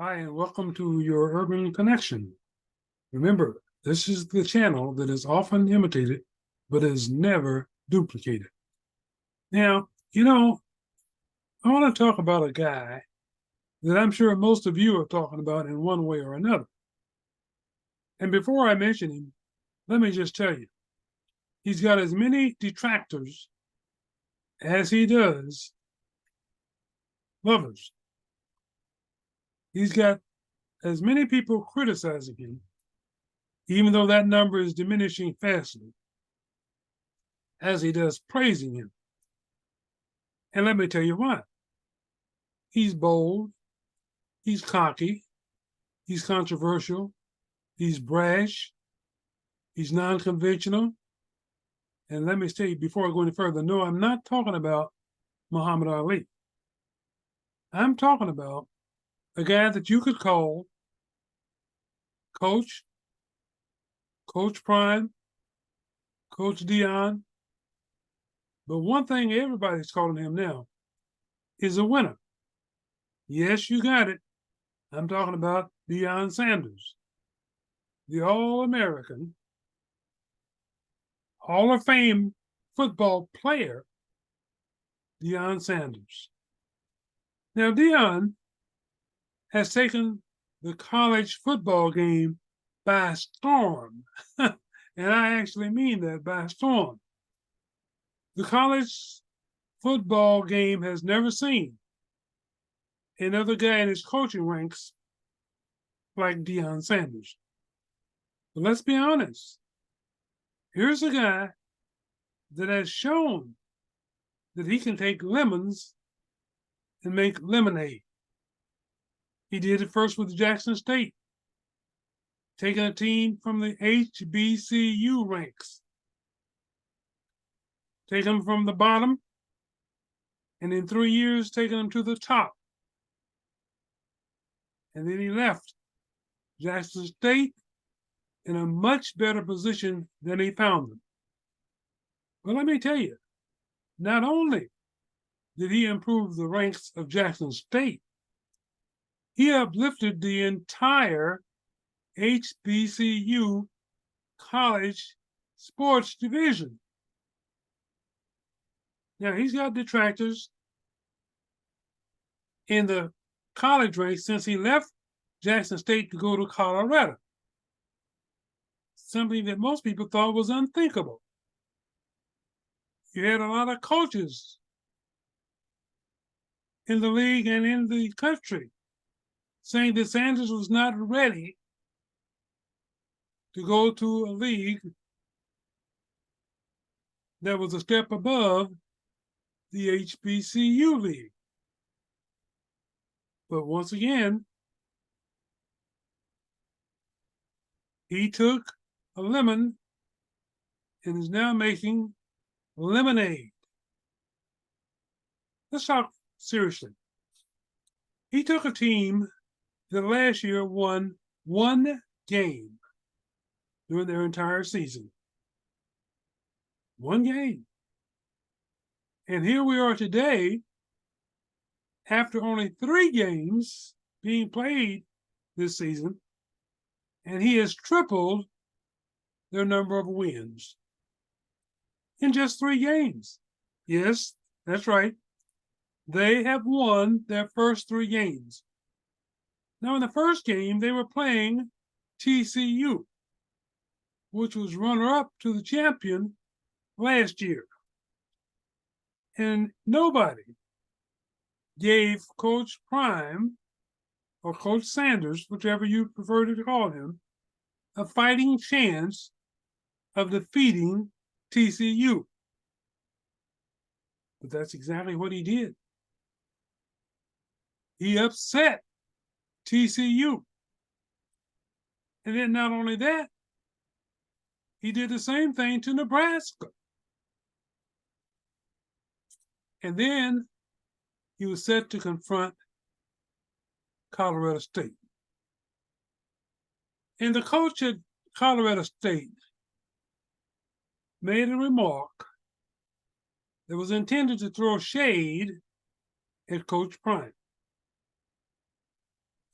Hi, and welcome to your Urban Connection. Remember, this is the channel that is often imitated, but is never duplicated. Now, I want to talk about a guy that I'm sure most of you are talking about in one way or another. And before I mention him, let me just tell you, he's got as many detractors as he does lovers. He's got as many people criticizing him, even though that number is diminishing fastly, as he does praising him. And let me tell you why. He's bold, he's cocky, he's controversial, he's brash, he's non conventional. And let me say before I go any further, no, I'm not talking about Muhammad Ali. I'm talking about a guy that you could call Coach, Coach Prime, Coach Deion. But one thing everybody's calling him now is a winner. Yes, you got it. I'm talking about Deion Sanders, the All American, Hall of Fame football player, Deion Sanders. Now, Deion has taken the college football game by storm. And I actually mean that by storm. The college football game has never seen another guy in his coaching ranks like Deion Sanders. But let's be honest. Here's a guy that has shown that he can take lemons and make lemonade. He did it first with Jackson State, taking a team from the HBCU ranks, taking them from the bottom, and in 3 years, taking them to the top. And then he left Jackson State in a much better position than he found them. But let me tell you, not only did he improve the ranks of Jackson State, he uplifted the entire HBCU college sports division. Now, he's got detractors in the college ranks since he left Jackson State to go to Colorado, something that most people thought was unthinkable. You had a lot of coaches in the league and in the country saying that Sanders was not ready to go to a league that was a step above the HBCU league. But once again, he took a lemon and is now making lemonade. Let's talk seriously. He took a team that last year won one game during their entire season. One game. And here we are today, after only 3 games being played this season, and he has tripled their number of wins in just 3 games. Yes, that's right. They have won their first 3 games. Now, in the first game, they were playing TCU, which was runner-up to the champion last year. And nobody gave Coach Prime or Coach Sanders, whichever you prefer to call him, a fighting chance of defeating TCU. But that's exactly what he did. He upset TCU. And then not only that, he did the same thing to Nebraska. And then he was set to confront Colorado State. And the coach at Colorado State made a remark that was intended to throw shade at Coach Prime.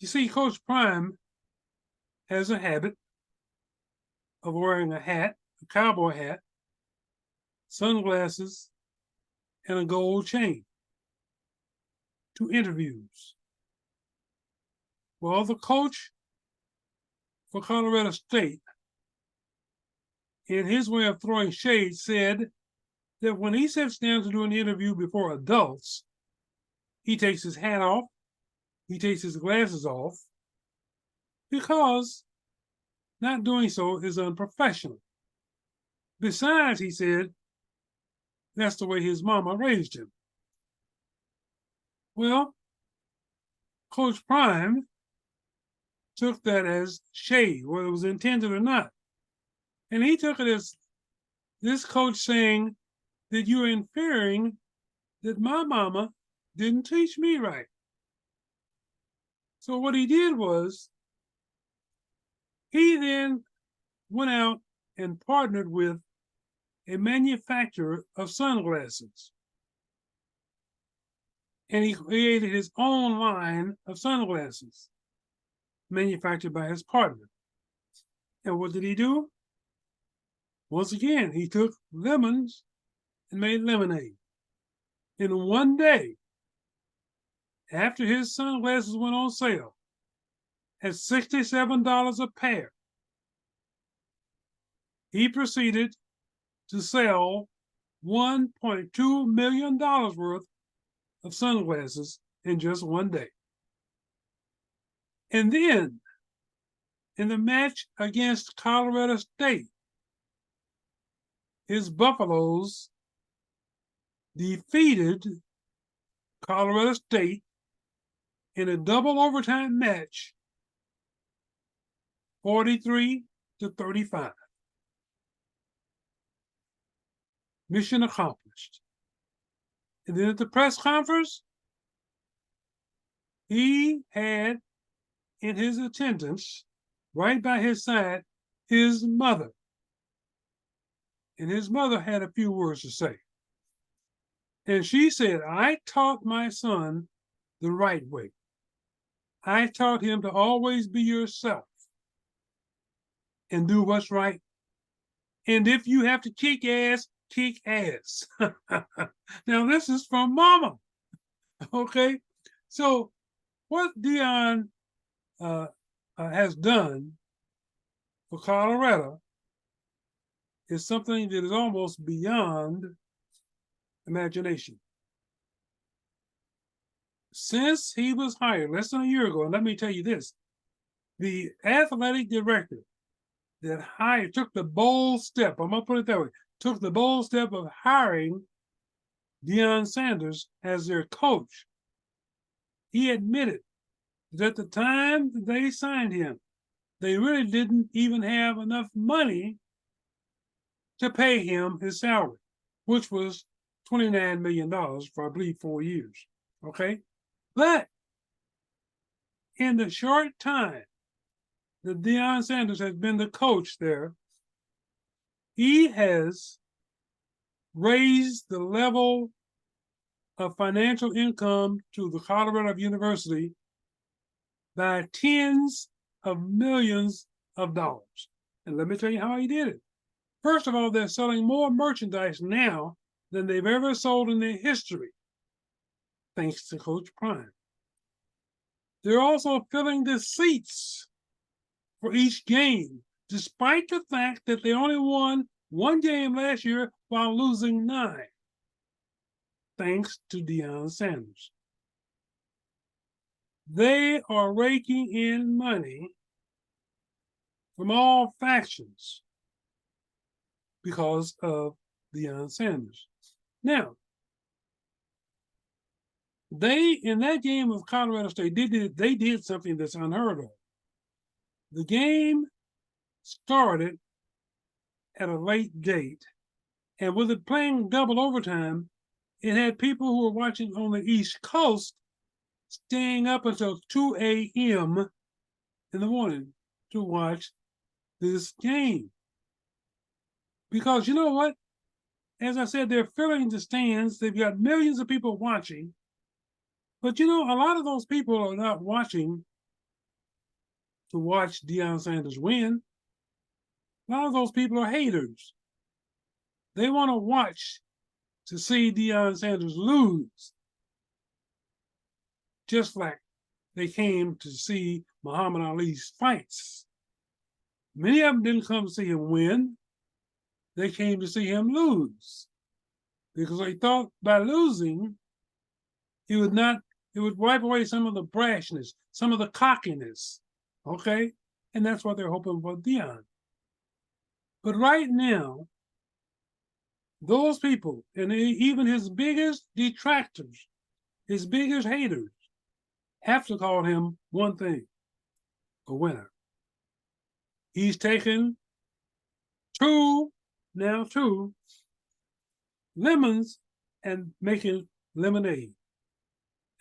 You see, Coach Prime has a habit of wearing a hat, a cowboy hat, sunglasses, and a gold chain to interviews. Well, the coach for Colorado State, in his way of throwing shade, said that when he sits down to do an interview before adults, he takes his hat off, he takes his glasses off, because not doing so is unprofessional. Besides, he said, that's the way his mama raised him. Well, Coach Prime took that as shade, whether it was intended or not. And he took it as this coach saying that you're inferring that my mama didn't teach me right. So what he did was he then went out and partnered with a manufacturer of sunglasses. And he created his own line of sunglasses manufactured by his partner. And what did he do? Once again, he took lemons and made lemonade. In one day, after his sunglasses went on sale at $67 a pair, he proceeded to sell $1.2 million worth of sunglasses in just one day. And then, in the match against Colorado State, his Buffaloes defeated Colorado State in a double overtime match, 43-35. Mission accomplished. And then at the press conference, he had in his attendance, right by his side, his mother. And his mother had a few words to say. And she said, I taught my son the right way. I taught him to always be yourself and do what's right. And if you have to kick ass, kick ass. Now, this is from Mama. Okay? So, what Deion has done for Colorado is something that is almost beyond imagination. Since he was hired less than a year ago, and let me tell you this, the athletic director that took the bold step, I'm going to put it that way, took the bold step of hiring Deion Sanders as their coach. He admitted that at the time that they signed him, they really didn't even have enough money to pay him his salary, which was $29 million for, I believe, 4 years. Okay? But in the short time that Deion Sanders has been the coach there, he has raised the level of financial income to the Colorado University by tens of millions of dollars. And let me tell you how he did it. First of all, they're selling more merchandise now than they've ever sold in their history, thanks to Coach Prime. They're also filling the seats for each game, despite the fact that they only won one game last year while losing 9, thanks to Deion Sanders. They are raking in money from all factions because of Deion Sanders. Now, they, in that game of Colorado State, they did something that's unheard of. The game started at a late date, and with it playing double overtime, it had people who were watching on the East Coast staying up until 2 a.m. in the morning to watch this game. Because you know what? As I said, they're filling the stands. They've got millions of people watching. But you know, a lot of those people are not watching to watch Deion Sanders win. A lot of those people are haters. They want to watch to see Deion Sanders lose, just like they came to see Muhammad Ali's fights. Many of them didn't come to see him win. They came to see him lose because they thought by losing, it would wipe away some of the brashness, some of the cockiness. Okay? And that's what they're hoping for Deion. But right now, those people, and even his biggest detractors, his biggest haters, have to call him one thing: a winner. He's taken two lemons and making lemonade.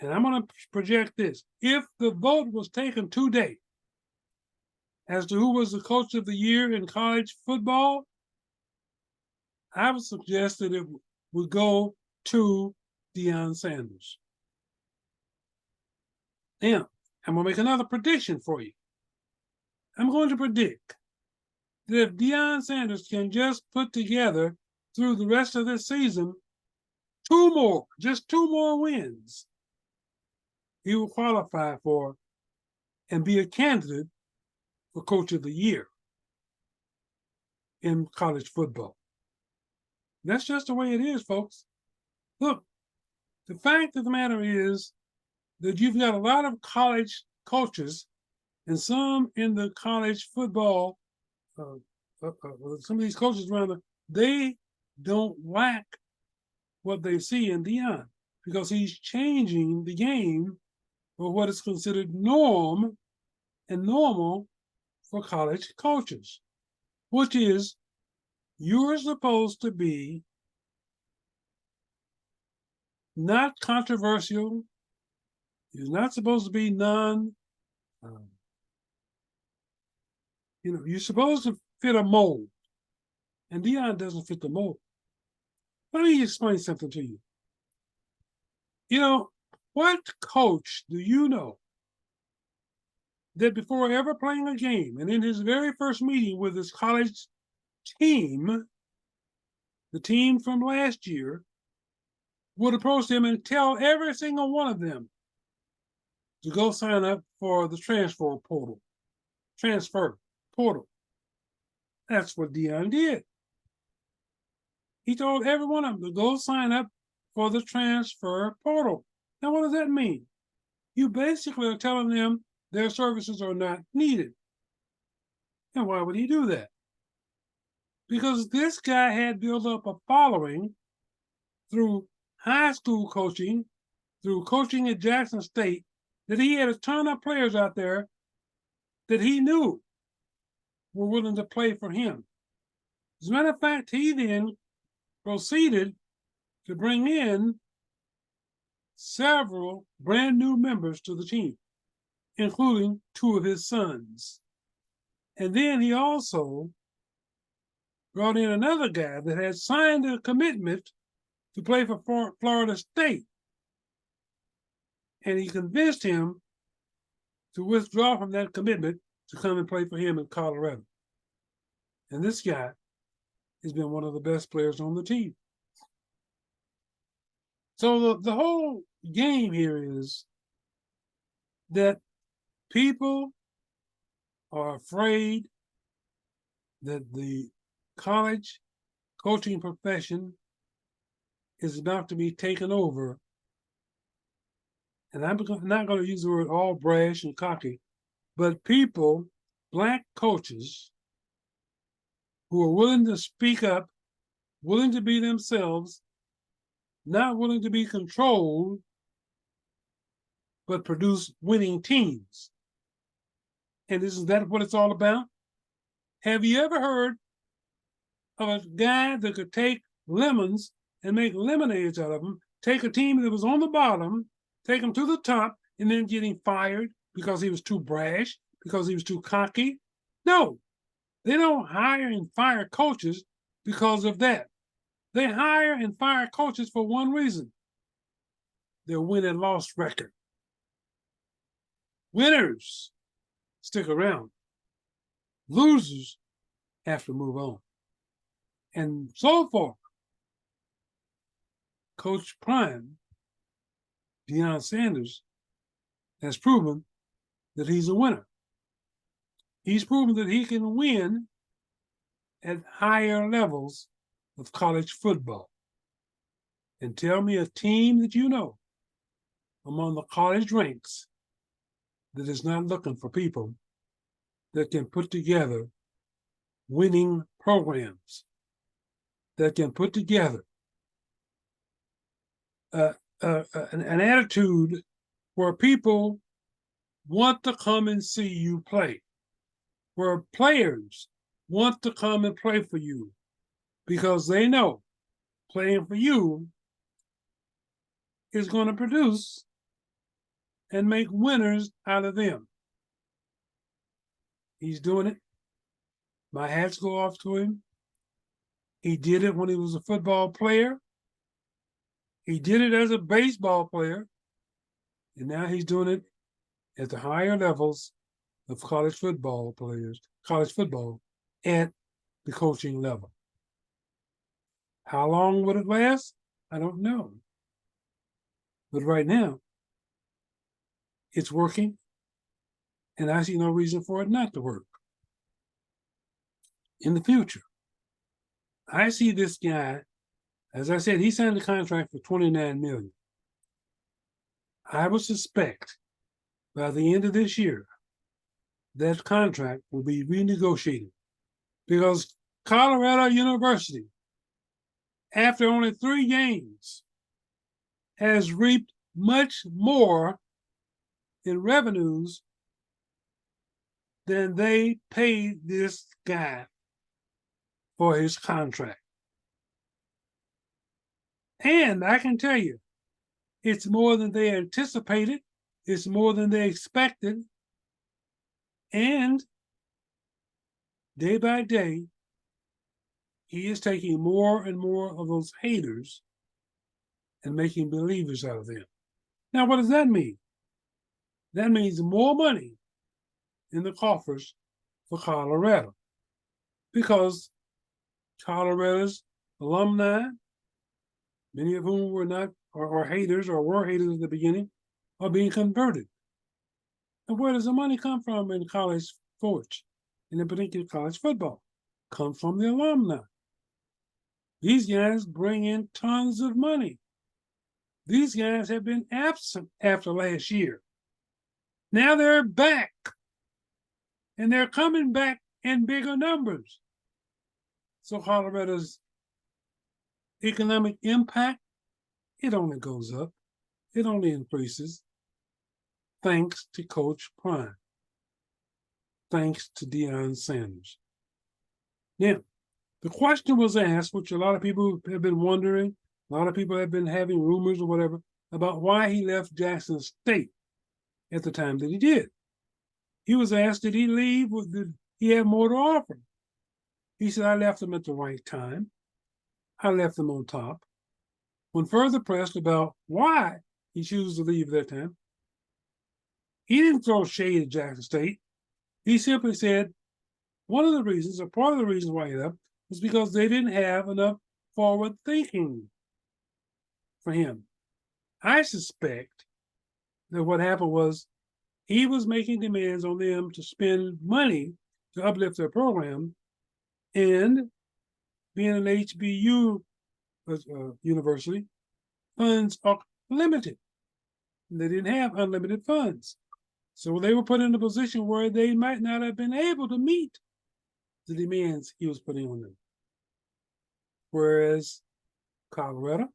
And I'm going to project this. If the vote was taken today as to who was the coach of the year in college football, I would suggest that it would go to Deion Sanders. Now, I'm going to make another prediction for you. I'm going to predict that if Deion Sanders can just put together through the rest of this season just two more wins, he will qualify for and be a candidate for Coach of the Year in college football. That's just the way it is, folks. Look, the fact of the matter is that you've got a lot of college coaches and some in the college football, some of these coaches around they don't lack what they see in Deion because he's changing the game for what is considered norm and normal for college coaches, which is you're supposed to be not controversial. You're not supposed to be you're supposed to fit a mold. And Deion doesn't fit the mold. Let me explain something to you. You know, what coach do you know that before ever playing a game and in his very first meeting with his college team, the team from last year, would approach them and tell every single one of them to go sign up for the transfer portal? That's what Deion did. He told every one of them to go sign up for the transfer portal. Now, what does that mean? You basically are telling them their services are not needed. And why would he do that? Because this guy had built up a following through high school coaching, through coaching at Jackson State, that he had a ton of players out there that he knew were willing to play for him. As a matter of fact, he then proceeded to bring in several brand new members to the team, including two of his sons. And then he also brought in another guy that had signed a commitment to play for Florida State. And he convinced him to withdraw from that commitment to come and play for him in Colorado. And this guy has been one of the best players on the team. So the whole game here is that people are afraid that the college coaching profession is about to be taken over. And I'm not going to use the word all brash and cocky, but people, black coaches, who are willing to speak up, willing to be themselves, not willing to be controlled, but produce winning teams. And isn't that what it's all about? Have you ever heard of a guy that could take lemons and make lemonades out of them, take a team that was on the bottom, take them to the top, and then getting fired because he was too brash, because he was too cocky? No, they don't hire and fire coaches because of that. They hire and fire coaches for one reason: their win and loss record. Winners stick around. Losers have to move on. And so far, Coach Prime, Deion Sanders, has proven that he's a winner. He's proven that he can win at higher levels of college football. And tell me a team that you know among the college ranks that is not looking for people that can put together winning programs, that can put together an attitude where people want to come and see you play, where players want to come and play for you because they know playing for you is going to produce and make winners out of them. He's doing it. My hats go off to him. He did it when he was a football player. He did it as a baseball player. And now he's doing it at the higher levels of college football players, college football at the coaching level. How long would it last? I don't know. But right now, it's working, and I see no reason for it not to work. In the future, I see this guy, as I said, he signed a contract for $29 million. I would suspect by the end of this year, that contract will be renegotiated because Colorado University, after only 3 games, has reaped much more in revenues than they paid this guy for his contract. And I can tell you, it's more than they anticipated, it's more than they expected, and day by day, he is taking more and more of those haters and making believers out of them. Now, what does that mean? That means more money in the coffers for Colorado, because Colorado's alumni, many of whom were not or haters or were haters at the beginning, are being converted. And where does the money come from in college sports, and in particular college football? Comes from the alumni. These guys bring in tons of money. These guys have been absent after last year. Now they're back, and they're coming back in bigger numbers. So Colorado's economic impact, it only goes up. It only increases thanks to Coach Prime, thanks to Deion Sanders. Now, the question was asked, which a lot of people have been wondering, a lot of people have been having rumors or whatever, about why he left Jackson State at the time that he did. He was asked, did he leave or did he have more to offer? He said, I left him at the right time. I left him on top. When further pressed about why he chose to leave at that time, he didn't throw shade at Jackson State. He simply said, one of the reasons, or part of the reasons why he left, was because they didn't have enough forward thinking for him. I suspect that what happened was he was making demands on them to spend money to uplift their program, and being an HBU university, funds are limited. They didn't have unlimited funds. So they were put in a position where they might not have been able to meet the demands he was putting on them. Whereas Colorado,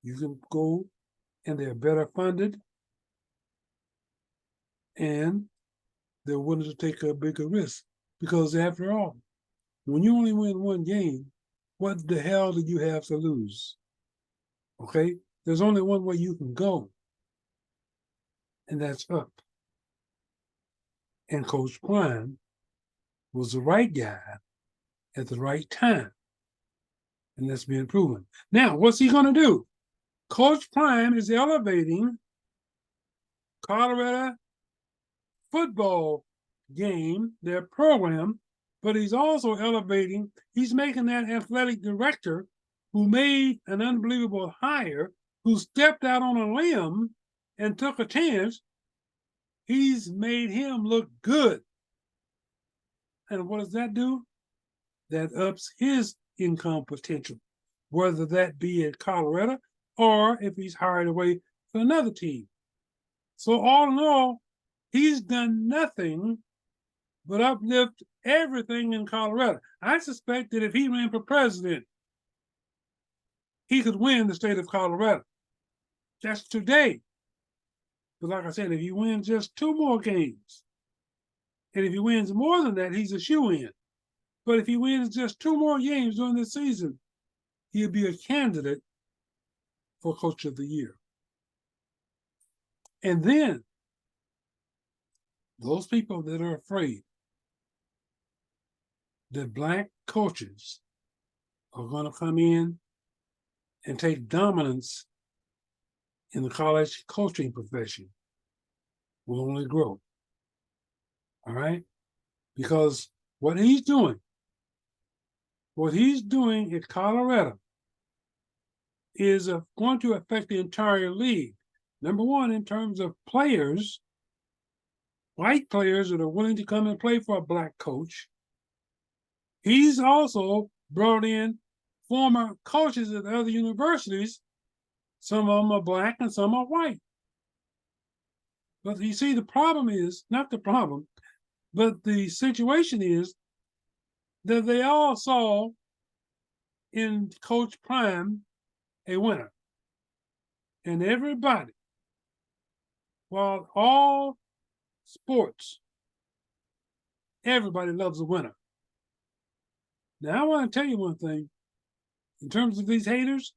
you can go and they're better funded and they're willing to take a bigger risk. Because after all, when you only win one game, what the hell do you have to lose? Okay? There's only one way you can go, and that's up. And Coach Prime was the right guy at the right time. And that's being proven. Now, what's he going to do? Coach Prime is elevating Colorado football game, their program, but he's also elevating, he's making that athletic director who made an unbelievable hire, who stepped out on a limb and took a chance, he's made him look good. And what does that do? That ups his income potential, whether that be at Colorado or if he's hired away for another team. So all in all, he's done nothing but uplift everything in Colorado. I suspect that if he ran for president, he could win the state of Colorado. That's today. But like I said, if he wins just 2 more games, and if he wins more than that, he's a shoo-in. But if he wins just 2 more games during the season, he'll be a candidate for Coach of the Year. And then those people that are afraid that Black coaches are going to come in and take dominance in the college coaching profession will only grow. All right? Because what he's doing at Colorado is going to affect the entire league. Number one, in terms of players, white players that are willing to come and play for a Black coach. He's also brought in former coaches at other universities. Some of them are Black and some are white. But you see, the problem is, not the problem, but the situation is that they all saw in Coach Prime a winner. And everybody, while all sports, everybody loves a winner. Now, I want to tell you one thing. In terms of these haters,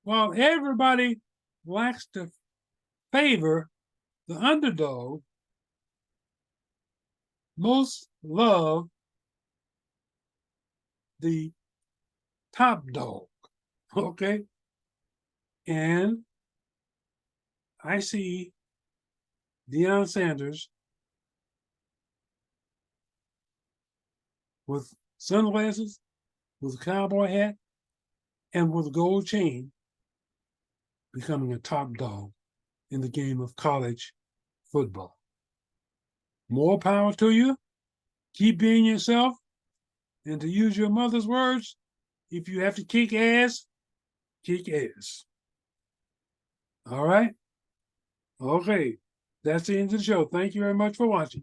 while everybody likes to favor the underdog, most love the top dog. Okay? And I see Deion Sanders with sunglasses, with a cowboy hat, and with a gold chain becoming a top dog in the game of college football. More power to you. Keep being yourself. And to use your mother's words, if you have to kick ass, kick ass. All right? Okay. That's the end of the show. Thank you very much for watching.